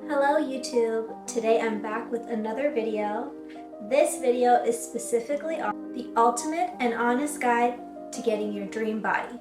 Hello YouTube! Today I'm back with another video. This video is specifically on the ultimate and honest guide to getting your dream body.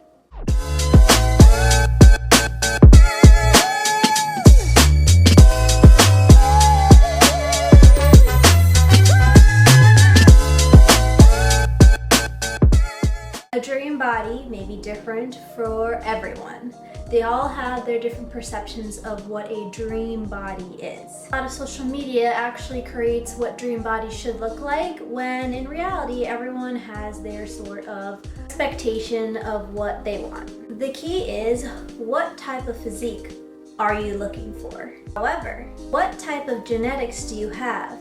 A dream body may be different for everyone. They all have their different perceptions of what a dream body is. A lot of social media actually creates what dream body should look like, when in reality everyone has their sort of expectation of what they want. The key is, what type of physique are you looking for? However, what type of genetics do you have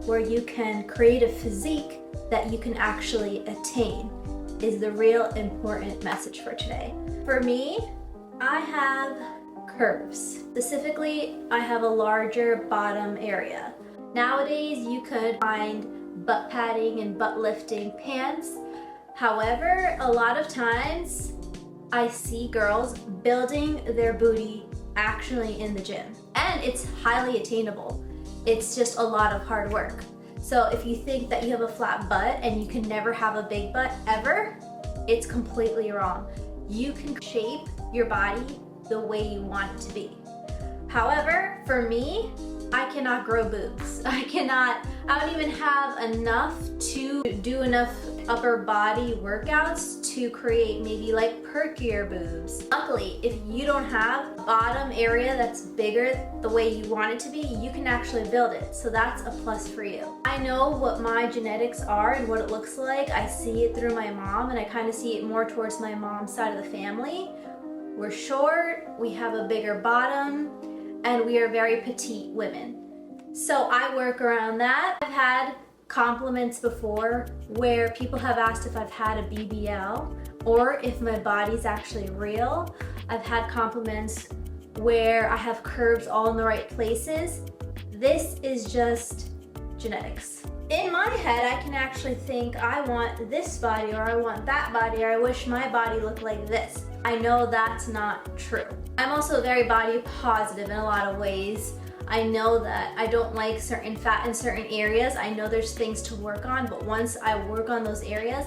where you can create a physique that you can actually attain is the real important message for today. For me, I have curves. Specifically, I have a larger bottom area. Nowadays, you could find butt padding and butt lifting pants. However, a lot of times I see girls building their booty actually in the gym, and it's highly attainable. It's just a lot of hard work. So if you think that you have a flat butt and you can never have a big butt ever, it's completely wrong. You can shape your body the way you want it to be. However, for me, I cannot grow boobs. I don't even have enough to do enough upper body workouts to create maybe like perkier boobs. Luckily, if you don't have a bottom area that's bigger the way you want it to be, you can actually build it. So that's a plus for you. I know what my genetics are and what it looks like. I see it through my mom, and I kind of see it more towards my mom's side of the family. We're short, we have a bigger bottom, and we are very petite women. So I work around that. I've had compliments before where people have asked if I've had a BBL or if my body's actually real. I've had compliments where I have curves all in the right places. This is just genetics. In my head, I can actually think I want this body, or I want that body, or I wish my body looked like this. I know that's not true. I'm also very body positive in a lot of ways. I know that I don't like certain fat in certain areas. I know there's things to work on, but once I work on those areas,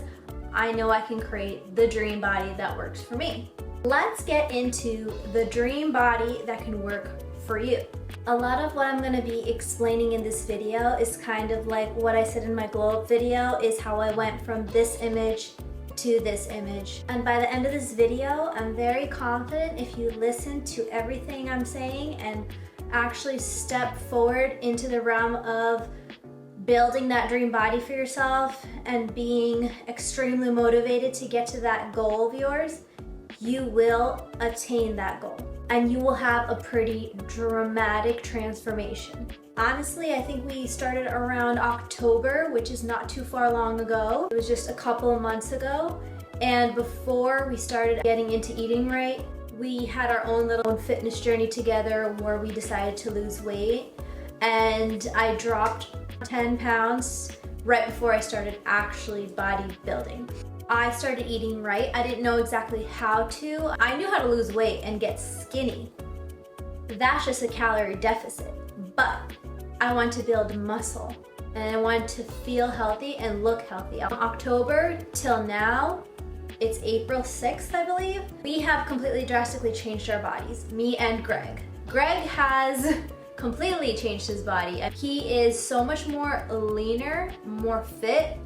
I know I can create the dream body that works for me. Let's get into the dream body that can work for you. A lot of what I'm going to be explaining in this video is kind of like what I said in my glow up video, is how I went from this image to this image. And by the end of this video, I'm very confident if you listen to everything I'm saying and actually step forward into the realm of building that dream body for yourself and being extremely motivated to get to that goal of yours, you will attain that goal. And you will have a pretty dramatic transformation. Honestly, I think we started around October, which is not too far long ago. It was just a couple of months ago. And before we started getting into eating right, we had our own little fitness journey together where we decided to lose weight. And I dropped 10 pounds right before I started actually bodybuilding. I started eating right. I didn't know exactly how to. I knew how to lose weight and get skinny. That's just a calorie deficit. But I want to build muscle, and I want to feel healthy and look healthy. From October till now, it's April 6th, I believe. We have completely drastically changed our bodies, me and Greg. Greg has completely changed his body. He is so much more leaner, more fit,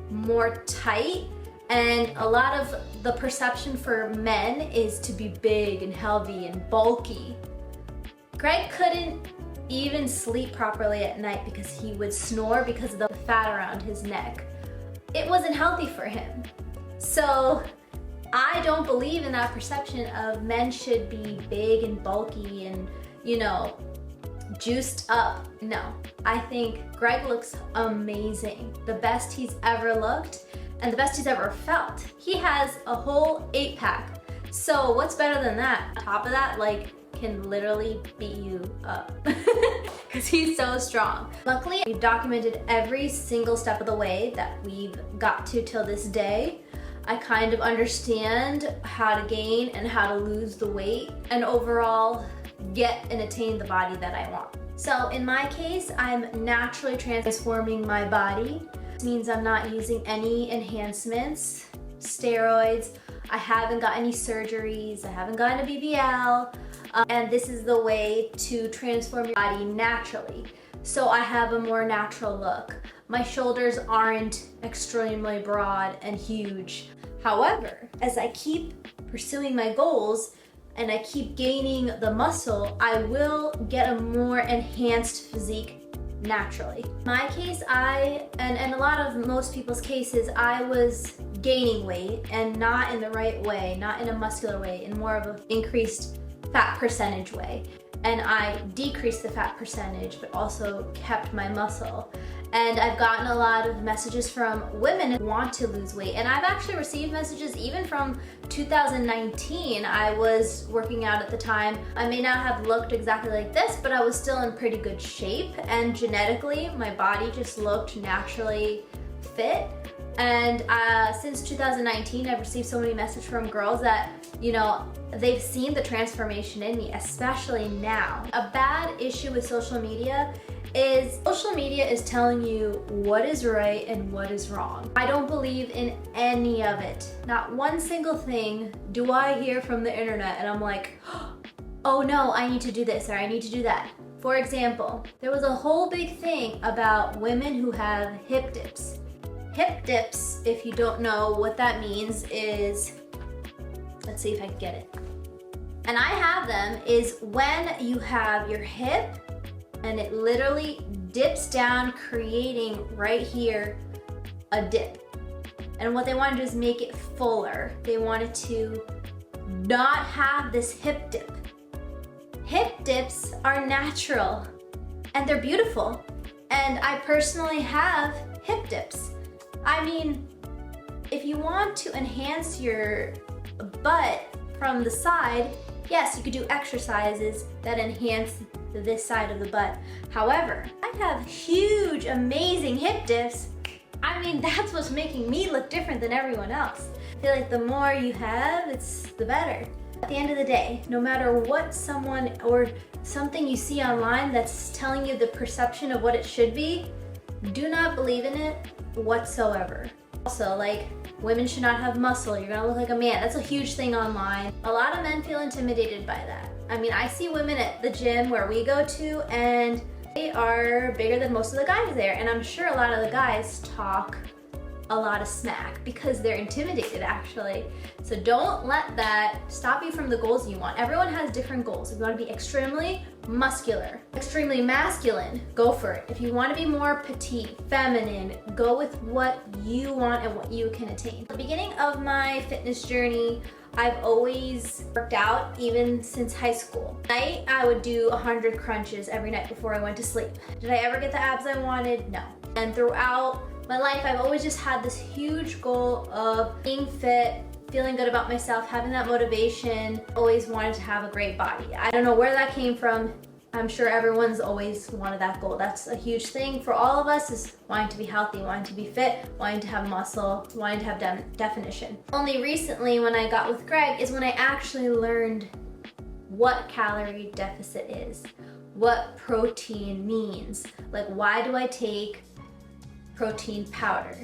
more tight. And a lot of the perception for men is to be big and healthy and bulky. Greg couldn't even sleep properly at night because he would snore because of the fat around his neck. It wasn't healthy for him. So I don't believe in that perception of men should be big and bulky and, juiced up. No, I think Greg looks amazing. The best he's ever looked and the best he's ever felt. He has a whole 8-pack. So what's better than that? On top of that, can literally beat you up because he's so strong. Luckily, we've documented every single step of the way that we've got to till this day. I kind of understand how to gain and how to lose the weight and overall get and attain the body that I want. So in my case, I'm naturally transforming my body. This means I'm not using any enhancements, steroids. I haven't got any surgeries. I haven't gotten a BBL. And this is the way to transform your body naturally. So I have a more natural look. My shoulders aren't extremely broad and huge. However, as I keep pursuing my goals and I keep gaining the muscle, I will get a more enhanced physique naturally. In my case, and a lot of most people's cases, I was gaining weight and not in the right way, not in a muscular way, in more of an increased fat percentage way. And I decreased the fat percentage, but also kept my muscle. And I've gotten a lot of messages from women who want to lose weight. And I've actually received messages even from 2019. I was working out at the time. I may not have looked exactly like this, but I was still in pretty good shape. And genetically, my body just looked naturally fit. And since 2019, I've received so many messages from girls that, you know, they've seen the transformation in me, especially now. A bad issue with social media is telling you what is right and what is wrong. I don't believe in any of it. Not one single thing do I hear from the internet and I'm like, oh no, I need to do this or I need to do that. For example, there was a whole big thing about women who have hip dips. Hip dips, if you don't know what that means, is, let's see if I can get it. And I have them, is when you have your hip and it literally dips down, creating right here a dip. And what they want to do is make it fuller. They wanted to not have this hip dip. Hip dips are natural and they're beautiful. And I personally have hip dips. I mean, if you want to enhance your butt from the side, yes, you could do exercises that enhance this side of the butt. However, I have huge, amazing hip dips. I mean, that's what's making me look different than everyone else. I feel like the more you have, it's the better. At the end of the day, no matter what someone or something you see online that's telling you the perception of what it should be, do not believe in it whatsoever. Also, like, women should not have muscle. You're gonna look like a man. That's a huge thing online. A lot of men feel intimidated by that. I mean, I see women at the gym where we go to and they are bigger than most of the guys there. And I'm sure a lot of the guys talk a lot of smack because they're intimidated actually. So don't let that stop you from the goals you want. Everyone has different goals. If you want to be extremely muscular, extremely masculine, go for it. If you want to be more petite, feminine, go with what you want and what you can attain. At the beginning of my fitness journey, I've always worked out, even since high school. At night, I would do 100 crunches every night before I went to sleep. Did I ever get the abs I wanted? No. And throughout my life, I've always just had this huge goal of being fit, feeling good about myself, having that motivation, always wanted to have a great body. I don't know where that came from. I'm sure everyone's always wanted that goal. That's a huge thing for all of us, is wanting to be healthy, wanting to be fit, wanting to have muscle, wanting to have definition. Only recently when I got with Greg is when I actually learned what calorie deficit is, what protein means. Like, why do I take protein powder?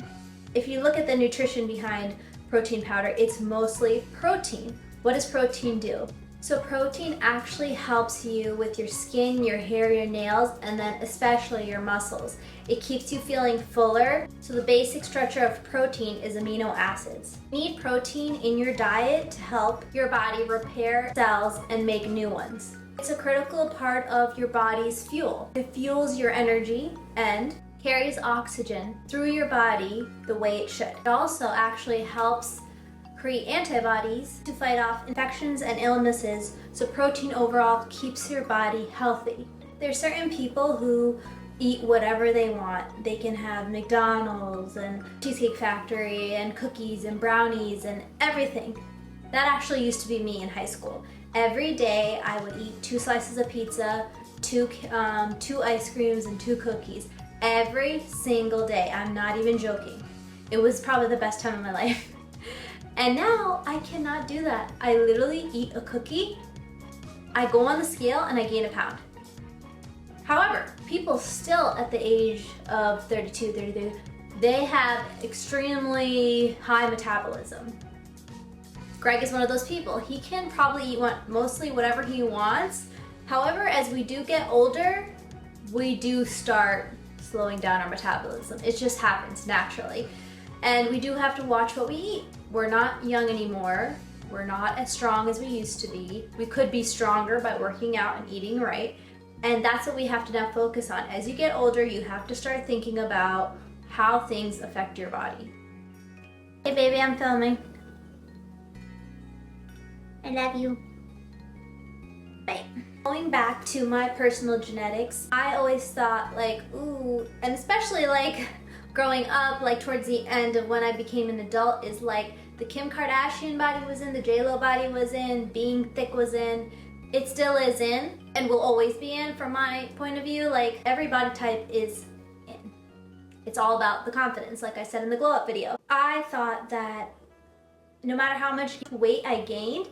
If you look at the nutrition behind protein powder, it's mostly protein. What does protein do? So protein actually helps you with your skin, your hair, your nails, and then especially your muscles. It keeps you feeling fuller. So the basic structure of protein is amino acids. You need protein in your diet to help your body repair cells and make new ones. It's a critical part of your body's fuel. It fuels your energy and carries oxygen through your body the way it should. It also actually helps create antibodies to fight off infections and illnesses, so protein overall keeps your body healthy. There are certain people who eat whatever they want. They can have McDonald's and Cheesecake Factory and cookies and brownies and everything. That actually used to be me in high school. Every day I would eat 2 slices of pizza, two ice creams, and 2 cookies. Every single day. I'm not even joking. It was probably the best time of my life. And now I cannot do that. I literally eat a cookie, I go on the scale and I gain a pound. However, people still at the age of 32, 33, they have extremely high metabolism. Greg is one of those people. He can probably eat mostly whatever he wants. However, as we do get older, we do start slowing down our metabolism. It just happens naturally. And we do have to watch what we eat. We're not young anymore. We're not as strong as we used to be. We could be stronger by working out and eating right. And that's what we have to now focus on. As you get older, you have to start thinking about how things affect your body. Hey baby, I'm filming. I love you. Bye. Going back to my personal genetics, I always thought like, ooh, and especially like growing up, like towards the end of when I became an adult, is like the Kim Kardashian body was in, the J-Lo body was in, being thick was in. It still is in and will always be in from my point of view. Like every body type is in. It's all about the confidence, like I said in the glow up video. I thought that no matter how much weight I gained,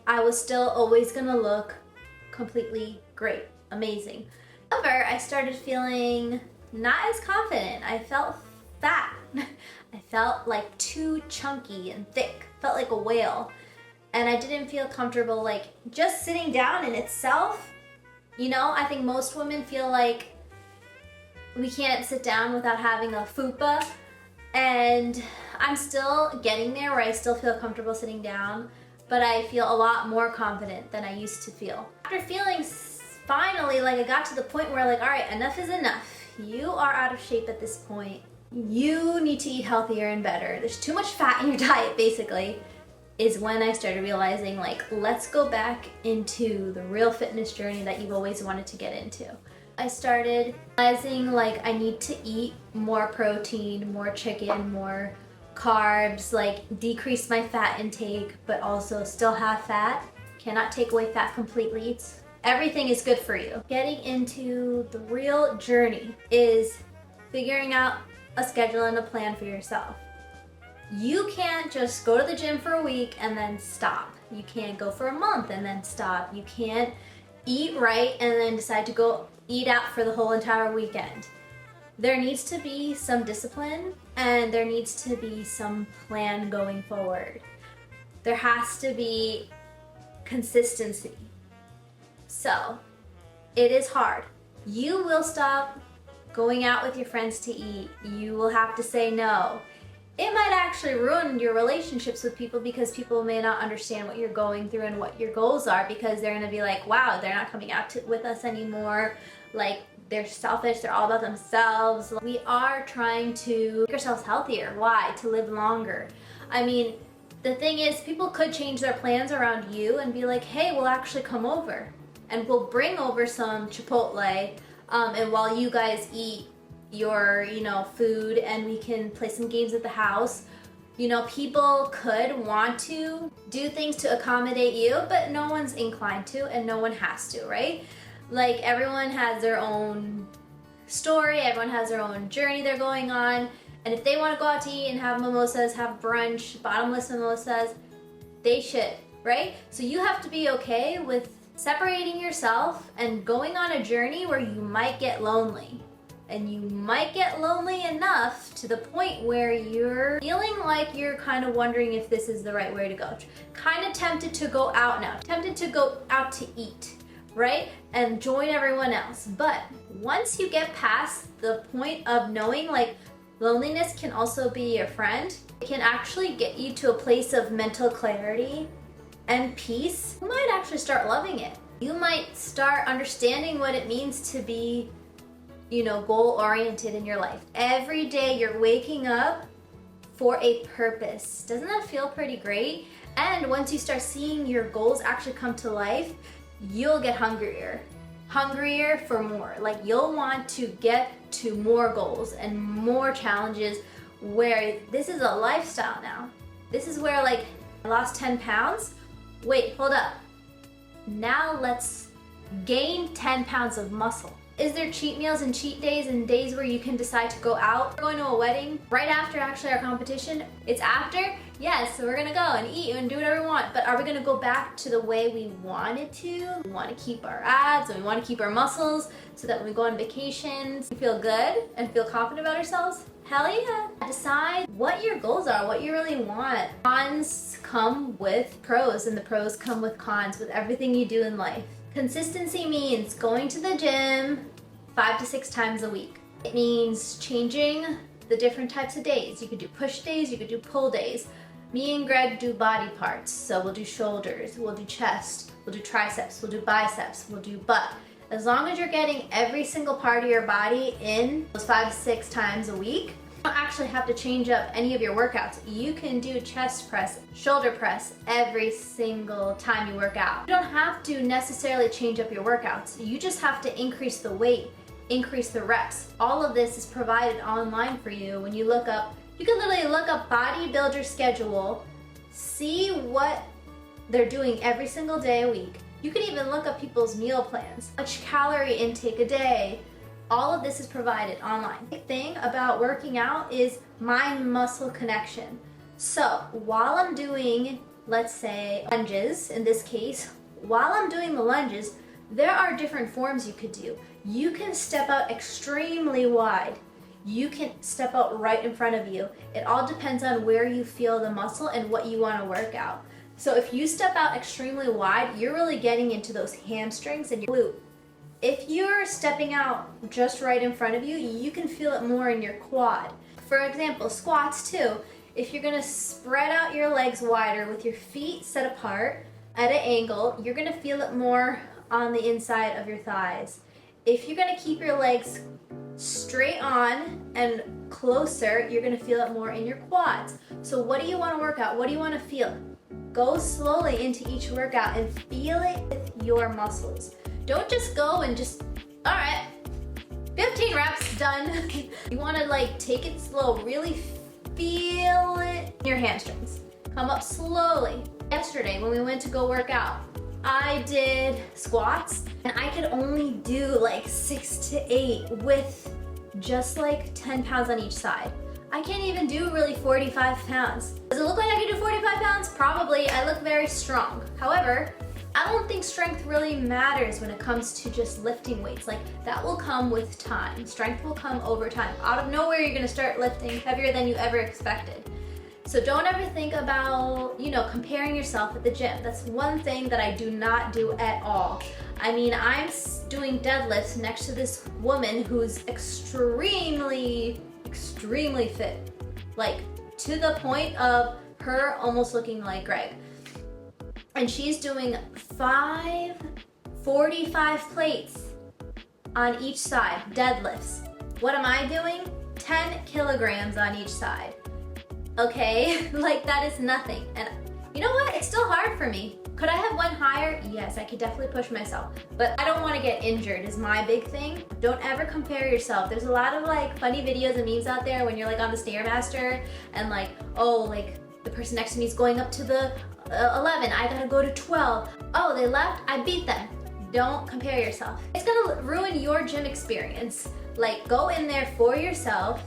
I was still always gonna look completely great, amazing. However, I started feeling not as confident. I felt fat. I felt like too chunky and thick, felt like a whale. And I didn't feel comfortable like just sitting down in itself. You know, I think most women feel like we can't sit down without having a fupa. And I'm still getting there where I still feel comfortable sitting down, but I feel a lot more confident than I used to feel. After feeling finally like I got to the point where like, all right, enough is enough. You are out of shape at this point. You need to eat healthier and better. There's too much fat in your diet, basically, is when I started realizing like, let's go back into the real fitness journey that you've always wanted to get into. I started realizing like I need to eat more protein, more chicken, more carbs, like decrease my fat intake, but also still have fat. Cannot take away fat completely. Everything is good for you. Getting into the real journey is figuring out a schedule and a plan for yourself. You can't just go to the gym for a week and then stop. You can't go for a month and then stop. You can't eat right and then decide to go eat out for the whole entire weekend. There needs to be some discipline and there needs to be some plan going forward. There has to be consistency. So, it is hard. You will stop going out with your friends to eat. You will have to say no. It might actually ruin your relationships with people because people may not understand what you're going through and what your goals are, because they're gonna be like, wow, they're not coming out with us anymore. Like, they're selfish, they're all about themselves. We are trying to make ourselves healthier. Why? To live longer. I mean, the thing is, people could change their plans around you and be like, hey, we'll actually come over and we'll bring over some Chipotle, and while you guys eat your, food, and we can play some games at the house. People could want to do things to accommodate you, but no one's inclined to and no one has to, right? Like, everyone has their own story, everyone has their own journey they're going on, and if they want to go out to eat and have mimosas, have brunch, bottomless mimosas, they should, right? So you have to be okay with separating yourself and going on a journey where you might get lonely. And you might get lonely enough to the point where you're feeling like you're kind of wondering if this is the right way to go. Kind of tempted to go out now, tempted to go out to eat, right? And join everyone else. But once you get past the point of knowing like loneliness can also be your friend, it can actually get you to a place of mental clarity and peace. You might actually start loving it. You might start understanding what it means to be goal-oriented in your life. Every day you're waking up for a purpose. Doesn't that feel pretty great? And once you start seeing your goals actually come to life, you'll get hungrier for more. Like, you'll want to get to more goals and more challenges, where this is a lifestyle now. This is where, like, I lost 10 pounds. Wait, hold up. Now let's gain 10 pounds of muscle. Is there cheat meals and cheat days and days where you can decide to go out? We're going to a wedding right after actually our competition. It's after? Yes, so we're gonna go and eat and do whatever we want, but are we gonna go back to the way we wanted to? We wanna keep our abs and we wanna keep our muscles so that when we go on vacations, we feel good and feel confident about ourselves? Hell yeah. Decide what your goals are, what you really want. Cons come with pros and the pros come with cons with everything you do in life. Consistency means going to the gym 5 to 6 times a week. It means changing the different types of days. You could do push days, you could do pull days. Me and Greg do body parts, so we'll do shoulders, we'll do chest, we'll do triceps, we'll do biceps, we'll do butt. As long as you're getting every single part of your body in those 5 to 6 times a week, you don't actually have to change up any of your workouts. You can do chest press, shoulder press every single time you work out. You don't have to necessarily change up your workouts. You just have to increase the weight, increase the reps. All of this is provided online for you when you look up. You can literally look up bodybuilder schedule, see what they're doing every single day a week. You can even look up people's meal plans, much calorie intake a day. All of this is provided online. The thing about working out is mind-muscle connection. So while I'm doing, let's say, lunges, in this case, while I'm doing the lunges, there are different forms you could do. You can step out extremely wide. You can step out right in front of you. It all depends on where you feel the muscle and what you want to work out. So if you step out extremely wide, you're really getting into those hamstrings and your glute. If you're stepping out just right in front of you, you can feel it more in your quad. For example, squats too. If you're gonna spread out your legs wider with your feet set apart at an angle, you're gonna feel it more on the inside of your thighs. If you're gonna keep your legs straight on and closer, you're gonna feel it more in your quads. So what do you wanna work out? What do you wanna feel? Go slowly into each workout and feel it with your muscles. Don't just go and just, all right, 15 reps, done. You wanna like take it slow, really feel it in your hamstrings. Come up slowly. Yesterday when we went to go work out, I did squats and I could only do like 6 to 8 with just like 10 pounds on each side. I can't even do really 45 pounds. Does it look like I can do 45 pounds? Probably. I look very strong. However, I don't think strength really matters when it comes to just lifting weights. Like, that will come with time. Strength will come over time. Out of nowhere, you're gonna start lifting heavier than you ever expected. So don't ever think about, comparing yourself at the gym. That's one thing that I do not do at all. I mean, I'm doing deadlifts next to this woman who's extremely fit. Like, to the point of her almost looking like Greg. And she's doing 45 plates on each side, deadlifts. What am I doing? 10 kilograms on each side. Okay, like that is nothing. And you know what? It's still hard for me. Could I have went higher? Yes, I could definitely push myself. But I don't want to get injured is my big thing. Don't ever compare yourself. There's a lot of like funny videos and memes out there when you're like on the Stairmaster and like, oh, like the person next to me is going up to the 11, I gotta go to 12. Oh, they left, I beat them. Don't compare yourself. It's gonna ruin your gym experience. Like, go in there for yourself,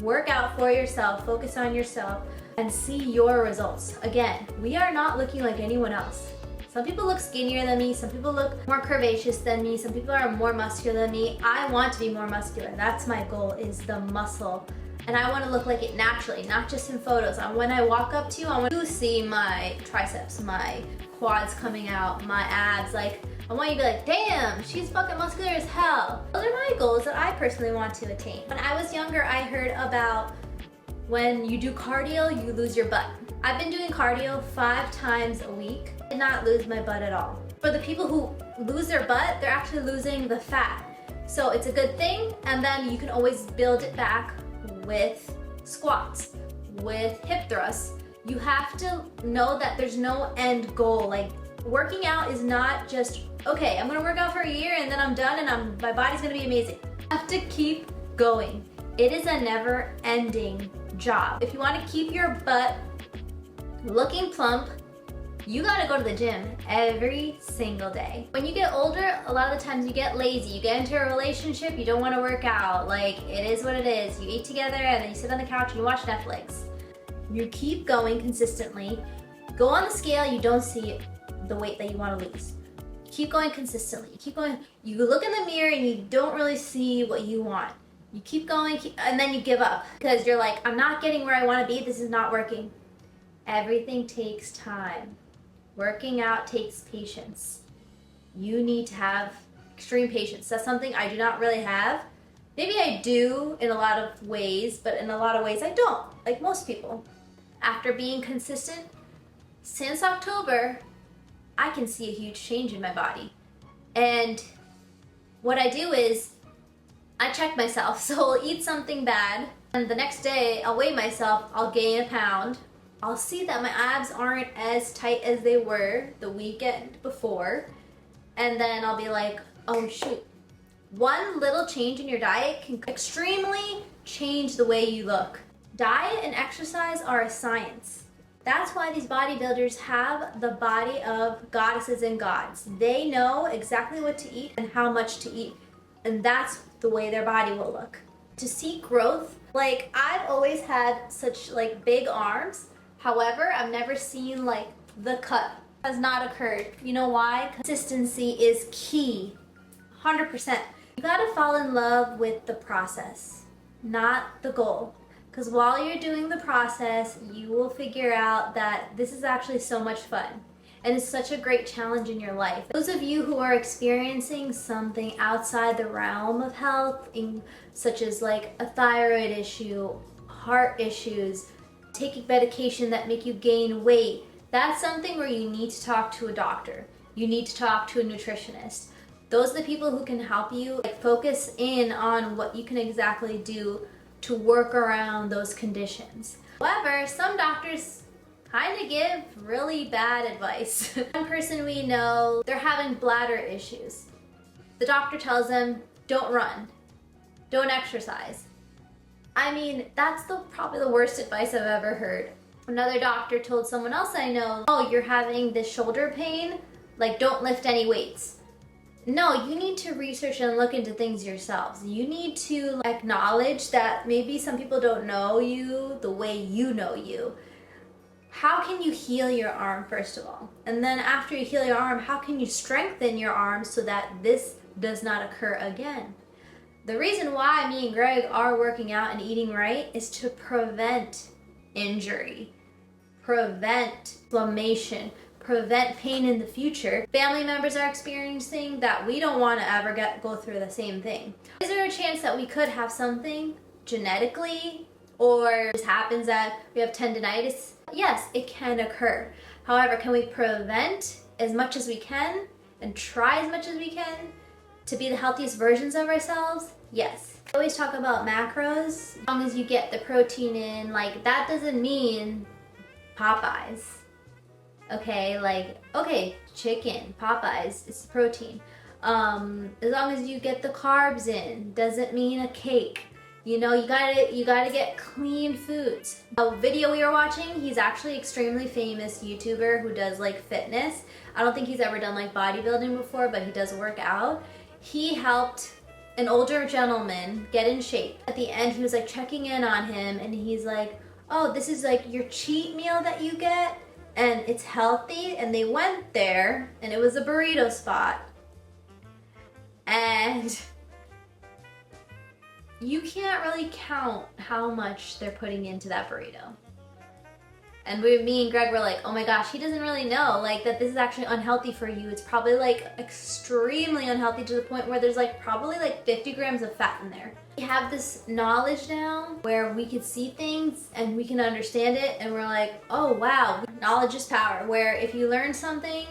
work out for yourself, focus on yourself, and see your results. Again, we are not looking like anyone else. Some people look skinnier than me, some people look more curvaceous than me, some people are more muscular than me. I want to be more muscular. That's my goal, is the muscle. And I want to look like it naturally, not just in photos. When I walk up to you, I want to see my triceps, my quads coming out, my abs. Like, I want you to be like, damn, she's fucking muscular as hell. Those are my goals that I personally want to attain. When I was younger, I heard about when you do cardio, you lose your butt. I've been doing cardio 5 times a week. I did not lose my butt at all. For the people who lose their butt, they're actually losing the fat. So it's a good thing, and then you can always build it back with squats, with hip thrusts. You have to know that there's no end goal. Like, working out is not just, okay, I'm gonna work out for a year and then I'm done and my body's gonna be amazing. You have to keep going. It is a never-ending job. If you want to keep your butt looking plump, You gotta go to the gym every single day. When you get older, a lot of the times you get lazy. You get into a relationship, you don't wanna work out. Like, it is what it is. You eat together and then you sit on the couch and you watch Netflix. You keep going consistently. Go on the scale, you don't see the weight that you wanna lose. Keep going consistently. Keep going. You look in the mirror and you don't really see what you want. You keep going, and then you give up because you're like, I'm not getting where I wanna be. This is not working. Everything takes time. Working out takes patience. You need to have extreme patience. That's something I do not really have. Maybe I do in a lot of ways, but in a lot of ways I don't, like most people. After being consistent since October, I can see a huge change in my body. And what I do is I check myself. So I'll eat something bad, and the next day I'll weigh myself, I'll gain a pound. I'll see that my abs aren't as tight as they were the weekend before, and then I'll be like, oh shoot. One little change in your diet can extremely change the way you look. Diet and exercise are a science. That's why these bodybuilders have the body of goddesses and gods. They know exactly what to eat and how much to eat, and that's the way their body will look. To see growth, like I've always had such like big arms. However, I've never seen like the cut has not occurred. You know why? Consistency is key, 100%. You gotta fall in love with the process, not the goal. Because while you're doing the process, you will figure out that this is actually so much fun. And it's such a great challenge in your life. Those of you who are experiencing something outside the realm of health, such as like a thyroid issue, heart issues, taking medication that make you gain weight, that's something where you need to talk to a doctor. You need to talk to a nutritionist. Those are the people who can help you like focus in on what you can exactly do to work around those conditions. However, some doctors kind of give really bad advice. One person we know, they're having bladder issues. The doctor tells them, don't run, don't exercise. I mean, that's probably the worst advice I've ever heard. Another doctor told someone else I know, oh, you're having this shoulder pain, like don't lift any weights. No, you need to research and look into things yourselves. You need to acknowledge that maybe some people don't know you the way you know you. How can you heal your arm, first of all? And then after you heal your arm, how can you strengthen your arm so that this does not occur again? The reason why me and Greg are working out and eating right is to prevent injury, prevent inflammation, prevent pain in the future. Family members are experiencing that we don't want to ever go through the same thing. Is there a chance that we could have something genetically, or it just happens that we have tendinitis? Yes, it can occur. However, can we prevent as much as we can and try as much as we can to be the healthiest versions of ourselves? Yes. I always talk about macros. As long as you get the protein in, like that doesn't mean Popeyes. Okay, like, okay, chicken, Popeyes, it's protein. As long as you get the carbs in, doesn't mean a cake. You know, you gotta get clean foods. A video we were watching, he's actually extremely famous YouTuber who does like fitness. I don't think he's ever done like bodybuilding before, but he does work out. He helped an older gentleman get in shape. At the end, he was like checking in on him and he's like, oh, this is like your cheat meal that you get and it's healthy. And they went there and it was a burrito spot. And you can't really count how much they're putting into that burrito. And me and Greg were like, oh my gosh, he doesn't really know like that this is actually unhealthy for you. It's probably like extremely unhealthy to the point where there's like probably like 50 grams of fat in there. We have this knowledge now where we can see things and we can understand it and we're like, oh wow, knowledge is power. Where if you learn something,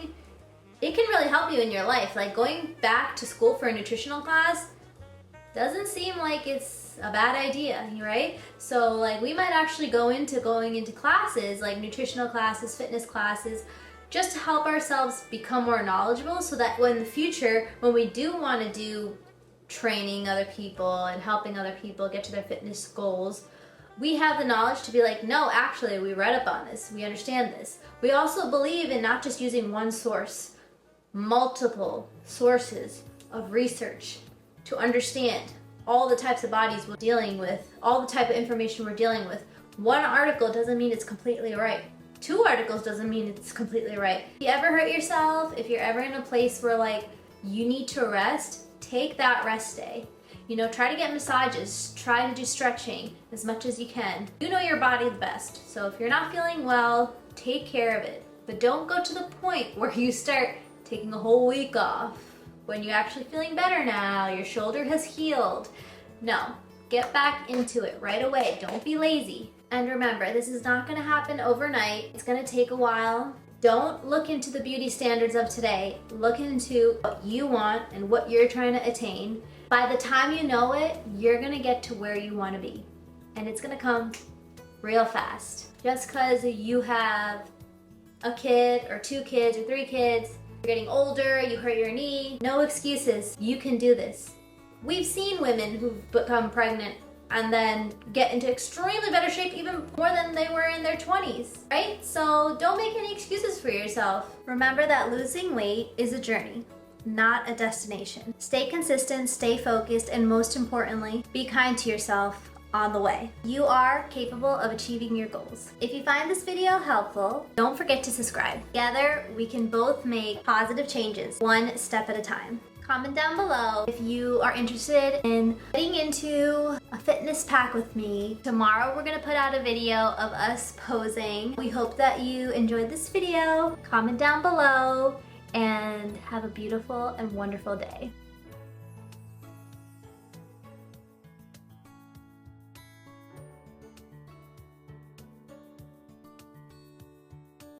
it can really help you in your life. Like going back to school for a nutritional class doesn't seem like it's a bad idea, right? So like we might actually going into classes, like nutritional classes, fitness classes, just to help ourselves become more knowledgeable so that in the future, when we do want to do training other people and helping other people get to their fitness goals, We have the knowledge to be like, no, actually, we read up on this. We understand this. We also believe in not just using one source, multiple sources of research to understand all the types of bodies we're dealing with, all the type of information we're dealing with. One article doesn't mean it's completely right. 2 articles doesn't mean it's completely right. If you ever hurt yourself, if you're ever in a place where like you need to rest, take that rest day. You know, try to get massages, try to do stretching as much as you can. You know your body the best, so if you're not feeling well, take care of it. But don't go to the point where you start taking a whole week off when you're actually feeling better now, your shoulder has healed. No, get back into it right away. Don't be lazy. And remember, this is not gonna happen overnight. It's gonna take a while. Don't look into the beauty standards of today. Look into what you want and what you're trying to attain. By the time you know it, you're gonna get to where you wanna be. And it's gonna come real fast. Just because you have a kid or 2 kids or 3 kids, you're getting older, you hurt your knee, no excuses. You can do this. We've seen women who've become pregnant and then get into extremely better shape even more than they were in their 20s, right? So don't make any excuses for yourself. Remember that losing weight is a journey, not a destination. Stay consistent, stay focused, and most importantly, be kind to yourself on the way. You are capable of achieving your goals. If you find this video helpful, don't forget to subscribe. Together, we can both make positive changes, one step at a time. Comment down below if you are interested in getting into a fitness pack with me. Tomorrow we're gonna put out a video of us posing. We hope that you enjoyed this video. Comment down below and have a beautiful and wonderful day.